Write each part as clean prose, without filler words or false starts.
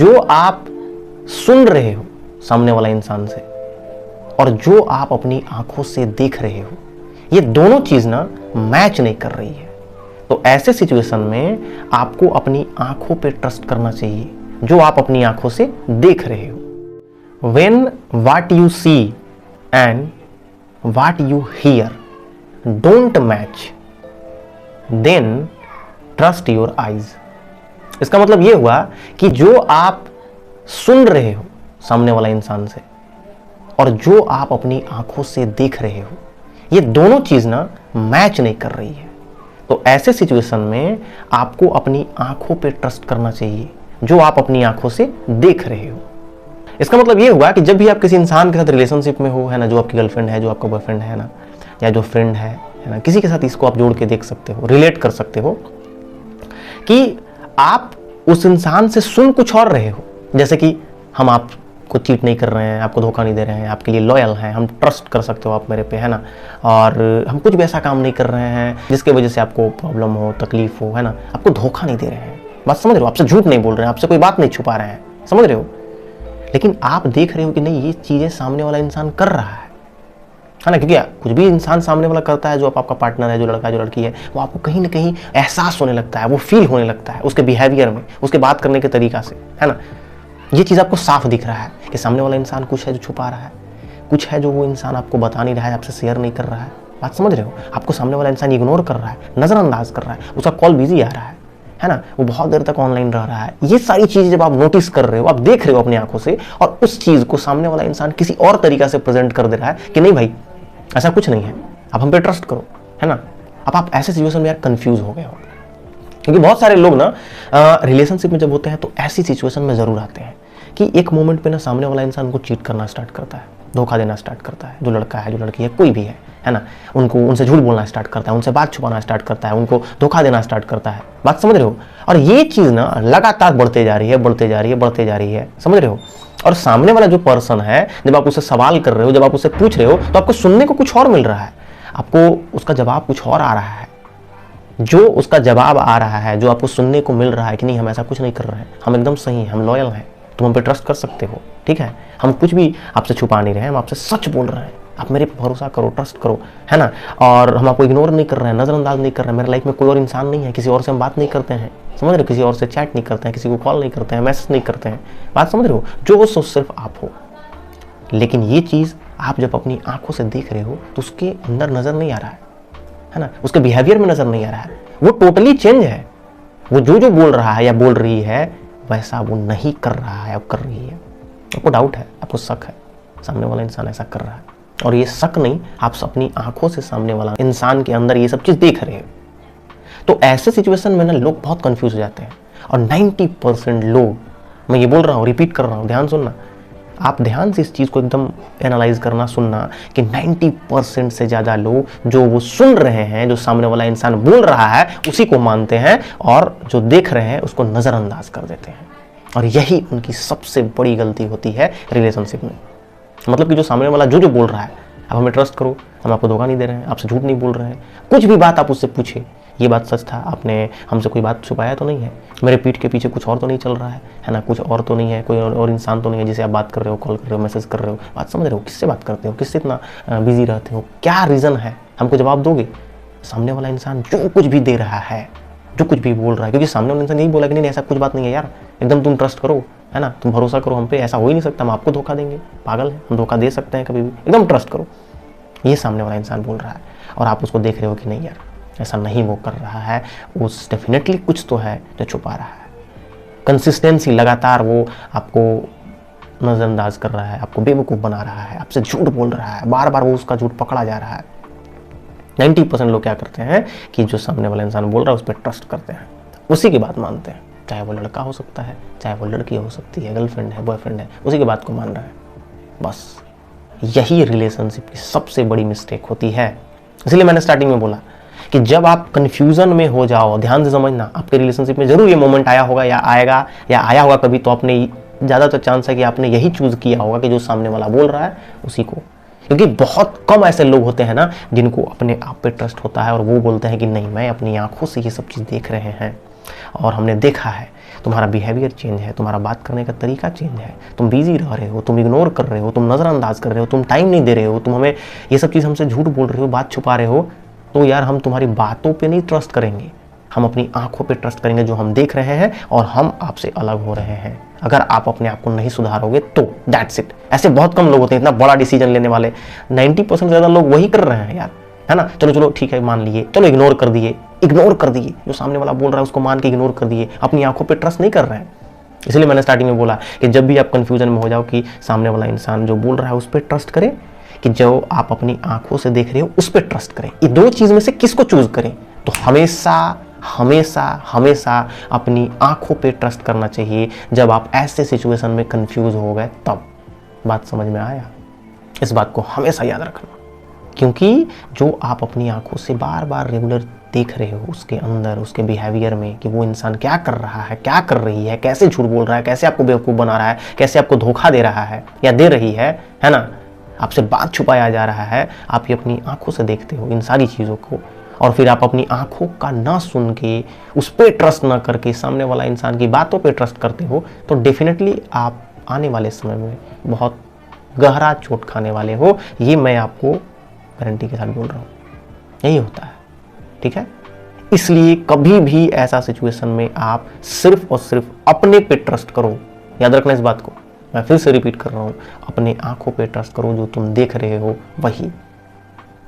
जो आप सुन रहे हो सामने वाला इंसान से और जो आप अपनी आंखों से देख रहे हो, ये दोनों चीज ना मैच नहीं कर रही है। तो ऐसे सिचुएशन में आपको अपनी आंखों पे ट्रस्ट करना चाहिए जो आप अपनी आंखों से देख रहे हो। When what you see and what you hear don't match, then trust your eyes। इसका मतलब यह हुआ कि जो आप सुन रहे हो सामने वाला इंसान से और जो आप अपनी आंखों से देख रहे हो, ये दोनों चीज ना मैच नहीं कर रही है। तो ऐसे सिचुएशन में आपको अपनी आंखों पे ट्रस्ट करना चाहिए जो आप अपनी आंखों से देख रहे हो। इसका मतलब ये हुआ कि जब भी आप किसी इंसान के साथ रिलेशनशिप में हो, है ना, जो आपकी गर्लफ्रेंड है, जो आपका बॉयफ्रेंड है ना, या जो फ्रेंड है ना, किसी के साथ इसको आप जोड़ के देख सकते हो, रिलेट कर सकते हो कि आप उस इंसान से सुन कुछ और रहे हो। जैसे कि हम आपको चीट नहीं कर रहे हैं, आपको धोखा नहीं दे रहे हैं, आपके लिए लॉयल हैं, हम ट्रस्ट कर सकते हो आप मेरे पे, है ना, और हम कुछ भी ऐसा काम नहीं कर रहे हैं जिसके वजह से आपको प्रॉब्लम हो, तकलीफ हो, है ना, आपको धोखा नहीं दे रहे हैं। बात समझ रहे हो? आपसे झूठ नहीं बोल रहे हैं, आपसे कोई बात नहीं छुपा रहे हैं, समझ रहे हो? लेकिन आप देख रहे हो कि नहीं, ये चीजें सामने वाला इंसान कर रहा है ना, क्योंकि कुछ भी इंसान सामने वाला करता है, जो आपका पार्टनर है, जो लड़का है, जो लड़की है, वो आपको कहीं ना कहीं एहसास होने लगता है, वो फील होने लगता है उसके बिहेवियर में, उसके बात करने के तरीका से, है ना। ये चीज आपको साफ दिख रहा है कि सामने वाला इंसान कुछ है जो छुपा रहा है, कुछ है जो वो इंसान आपको बता नहीं रहा है, आपसे शेयर नहीं कर रहा है। बात समझ रहे हो? आपको सामने वाला इंसान इग्नोर कर रहा है, नजरअंदाज कर रहा है, उसका कॉल बिजी आ रहा है ना, वो बहुत देर तक ऑनलाइन रह रहा है। ये सारी चीजें जब आप नोटिस कर रहे हो, आप देख रहे हो अपनी आंखों से, और उस चीज को सामने वाला इंसान किसी और तरीका से प्रेजेंट कर दे रहा है कि नहीं भाई ऐसा कुछ नहीं है, आप हम पे ट्रस्ट करो, है ना। अब आप ऐसे सिचुएशन में यार कंफ्यूज हो गए हो, क्योंकि बहुत सारे लोग ना रिलेशनशिप में जब होते हैं तो ऐसी सिचुएशन में जरूर आते हैं कि एक मोमेंट पे ना सामने वाला इंसान उनको चीट करना स्टार्ट करता है, धोखा देना स्टार्ट करता है, जो लड़का है, जो लड़की है, कोई भी है ना, उनसे झूठ बोलना स्टार्ट करता है, उनसे बात छुपाना स्टार्ट करता है, उनको धोखा देना स्टार्ट करता है। बात समझ रहे हो? और ये चीज ना लगातार बढ़ते जा रही है, बढ़ते जा रही है, बढ़ते जा रही है, समझ रहे हो। और सामने वाला जो पर्सन है, जब आप उससे सवाल कर रहे हो, जब आप उससे पूछ रहे हो, तो आपको सुनने को कुछ और मिल रहा है, आपको उसका जवाब कुछ और आ रहा है। जो उसका जवाब आ रहा है, जो आपको सुनने को मिल रहा है कि नहीं हम ऐसा कुछ नहीं कर रहे हैं, हम एकदम सही हैं, हम लॉयल हैं, तुम हम पे ट्रस्ट कर सकते हो, ठीक है, हम कुछ भी आपसे छुपा नहीं रहे हैं, हम आपसे सच बोल रहे हैं, आप मेरे पे भरोसा करो, ट्रस्ट करो, है ना, और हम आपको इग्नोर नहीं कर रहे हैं, नजरअंदाज नहीं कर रहे हैं, मेरे लाइफ में कोई और इंसान नहीं है, किसी और से हम बात नहीं करते हैं, समझ रहे हो, किसी और से चैट नहीं करते हैं, किसी को कॉल नहीं करते हैं, मैसेज नहीं करते हैं। बात समझ रहे हो? जो सो सिर्फ आप हो। लेकिन ये चीज आप जब अपनी आंखों से देख रहे हो तो उसके अंदर नजर नहीं आ रहा है ना, उसके बिहेवियर में नजर नहीं आ रहा है, वो टोटली चेंज है। वो जो बोल रहा है या बोल रही है वैसा वो नहीं कर रहा है, अब कर रही है। आपको डाउट है, आपको शक है, सामने वाला इंसान ऐसा कर रहा है, और ये शक नहीं, आप अपनी आंखों से सामने वाला इंसान के अंदर ये सब चीज देख रहे हो। तो ऐसे सिचुएशन में ना लोग बहुत कंफ्यूज हो जाते हैं, और 90% लोग, मैं ये बोल रहा हूँ, रिपीट कर रहा हूँ, ध्यान सुनना, आप ध्यान से इस चीज को एकदम एनालाइज करना, सुनना, कि 90% से ज्यादा लोग जो वो सुन रहे हैं, जो सामने वाला इंसान बोल रहा है उसी को मानते हैं, और जो देख रहे हैं उसको नजरअंदाज कर देते हैं। और यही उनकी सबसे बड़ी गलती होती है रिलेशनशिप में। मतलब कि जो सामने वाला जो बोल रहा है, आप हमें ट्रस्ट करो, हम आपको धोखा नहीं दे रहे हैं, आपसे झूठ नहीं बोल रहे हैं, कुछ भी बात आप उससे पूछे, ये बात सच था, आपने हमसे कोई बात छुपाया तो नहीं है, मेरे पीठ के पीछे कुछ और तो नहीं चल रहा है ना, कुछ और तो नहीं है, कोई और इंसान तो नहीं है जिसे आप बात कर रहे हो, कॉल कर रहे हो, मैसेज कर रहे हो। बात समझ रहे हो? किससे बात करते हो, किससे इतना बिजी रहते हो, क्या रीज़न है, हमको जवाब दोगे। सामने वाला इंसान जो कुछ भी दे रहा है, जो कुछ भी बोल रहा है, क्योंकि सामने वाला इंसान यही बोला कि नहीं ऐसा कुछ बात नहीं है यार, एकदम तुम ट्रस्ट करो, है ना, तुम भरोसा करो हम पे, ऐसा हो ही नहीं सकता, हम आपको धोखा देंगे, पागल है, हम धोखा दे सकते हैं कभी भी, एकदम ट्रस्ट करो। ये सामने वाला इंसान बोल रहा है, और आप उसको देख रहे हो कि नहीं यार ऐसा नहीं वो कर रहा है, उस डेफिनेटली कुछ तो है जो छुपा रहा है। कंसिस्टेंसी, लगातार वो आपको नजरअंदाज कर रहा है, आपको बेवकूफ़ बना रहा है, आपसे झूठ बोल रहा है, बार बार वो उसका झूठ पकड़ा जा रहा है। 90% लोग क्या करते हैं कि जो सामने वाला इंसान बोल रहा है उस पर ट्रस्ट करते हैं, उसी की बात मानते हैं, चाहे वो लड़का हो सकता है, चाहे वो लड़की हो सकती है, गर्लफ्रेंड है, बॉयफ्रेंड है, उसी की बात को मान रहा है। बस यही रिलेशनशिप की सबसे बड़ी मिस्टेक होती है। इसलिए मैंने स्टार्टिंग में बोला कि जब आप कंफ्यूजन में हो जाओ, ध्यान से समझना, आपके रिलेशनशिप में जरूर ये मोमेंट आया होगा या आएगा या आया होगा कभी, तो आपने ज़्यादातर चांस है कि आपने यही चूज किया होगा कि जो सामने वाला बोल रहा है उसी को। क्योंकि बहुत कम ऐसे लोग होते हैं ना जिनको अपने आप पे ट्रस्ट होता है और वो बोलते हैं कि नहीं मैं अपनी आंखों से ये सब चीज़ देख रहे हैं और हमने देखा है। तुम्हारा बिहेवियर चेंज है, तुम्हारा बात करने का तरीका चेंज है, तुम बिजी रह रहे हो, तुम इग्नोर कर रहे हो, तुम नज़रअंदाज कर रहे हो, तुम टाइम नहीं दे रहे हो, तुम हमें ये सब चीज़ हमसे झूठ बोल रहे हो, बात छुपा रहे हो, तो यार हम तुम्हारी बातों पे नहीं ट्रस्ट करेंगे, हम अपनी आंखों पे ट्रस्ट करेंगे जो हम देख रहे हैं और हम आपसे अलग हो रहे हैं। अगर आप अपने आप को नहीं सुधारोगे तो दैट्स इट। ऐसे बहुत कम लोग होते हैं इतना बड़ा डिसीजन लेने वाले, 90% से ज़्यादा लोग वही कर रहे हैं यार, है ना। चलो ठीक है मान लिए, चलो इग्नोर कर दिए, जो सामने वाला बोल रहा है उसको मान के इग्नोर कर दिए, अपनी आंखों पे ट्रस्ट नहीं कर रहे हैं। इसलिए मैंने स्टार्टिंग में बोला कि जब भी आप कंफ्यूजन में हो जाओ कि सामने वाला इंसान जो बोल रहा है उस पर ट्रस्ट करें कि जो आप अपनी आंखों से देख रहे हो उस पर ट्रस्ट करें। ये दो चीज में से किसको चूज करें? तो हमेशा हमेशा हमेशा अपनी आंखों पे ट्रस्ट करना चाहिए। जब आप ऐसे सिचुएशन में कंफ्यूज हो गए तब। बात समझ में आया? इस बात को हमेशा याद रखना, क्योंकि जो आप अपनी आंखों से बार बार रेगुलर देख रहे हो उसके अंदर, उसके बिहेवियर में कि वो इंसान क्या कर रहा है, क्या कर रही है, कैसे झूठ बोल रहा है, कैसे आपको बेवकूफ़ बना रहा है, कैसे आपको धोखा दे रहा है या दे रही है ना, आपसे बात छुपाया जा रहा है, आप ये अपनी आंखों से देखते हो इन सारी चीज़ों को, और फिर आप अपनी आंखों का ना सुन के, उस पर ट्रस्ट ना करके सामने वाला इंसान की बातों पे ट्रस्ट करते हो, तो डेफिनेटली आप आने वाले समय में बहुत गहरा चोट खाने वाले हो। ये मैं आपको गारंटी के साथ बोल रहा हूँ, यही होता है, ठीक है। इसलिए कभी भी ऐसा सिचुएशन में आप सिर्फ और सिर्फ अपने पे ट्रस्ट करो। याद रखना इस बात को, मैं फिर से रिपीट कर रहा हूँ, अपने आंखों पे ट्रस्ट करो, जो तुम देख रहे हो वही,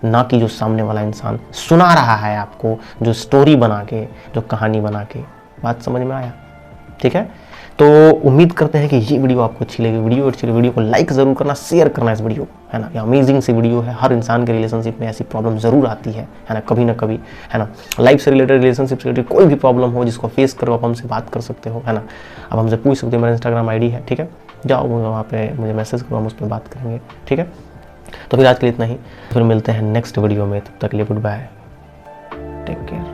ना कि जो सामने वाला इंसान सुना रहा है आपको, जो स्टोरी बना के, जो कहानी बना के। बात समझ में आया? ठीक है, तो उम्मीद करते हैं कि ये वीडियो आपको अच्छी लगी। वीडियो को लाइक ज़रूर करना, शेयर करना इस वीडियो, है ना। ये अमेजिंग सी वीडियो है। हर इंसान के रिलेशनशिप में ऐसी प्रॉब्लम ज़रूर आती है ना, कभी ना कभी, है ना। लाइफ से रिलेटेड, रिलेशनशिप से रिलेटेड कोई भी प्रॉब्लम हो जिसको फेस करो, आप हमसे बात कर सकते हो, है ना। आप हमसे पूछ सकते हो, मेरा इंस्टाग्राम ID है, ठीक है। जाओ वहाँ पे मुझे मैसेज करो, हम उस पर बात करेंगे, ठीक है। तो फिर आज के लिए इतना ही, फिर मिलते हैं नेक्स्ट वीडियो में। तब तक के लिए गुड बाय, टेक केयर।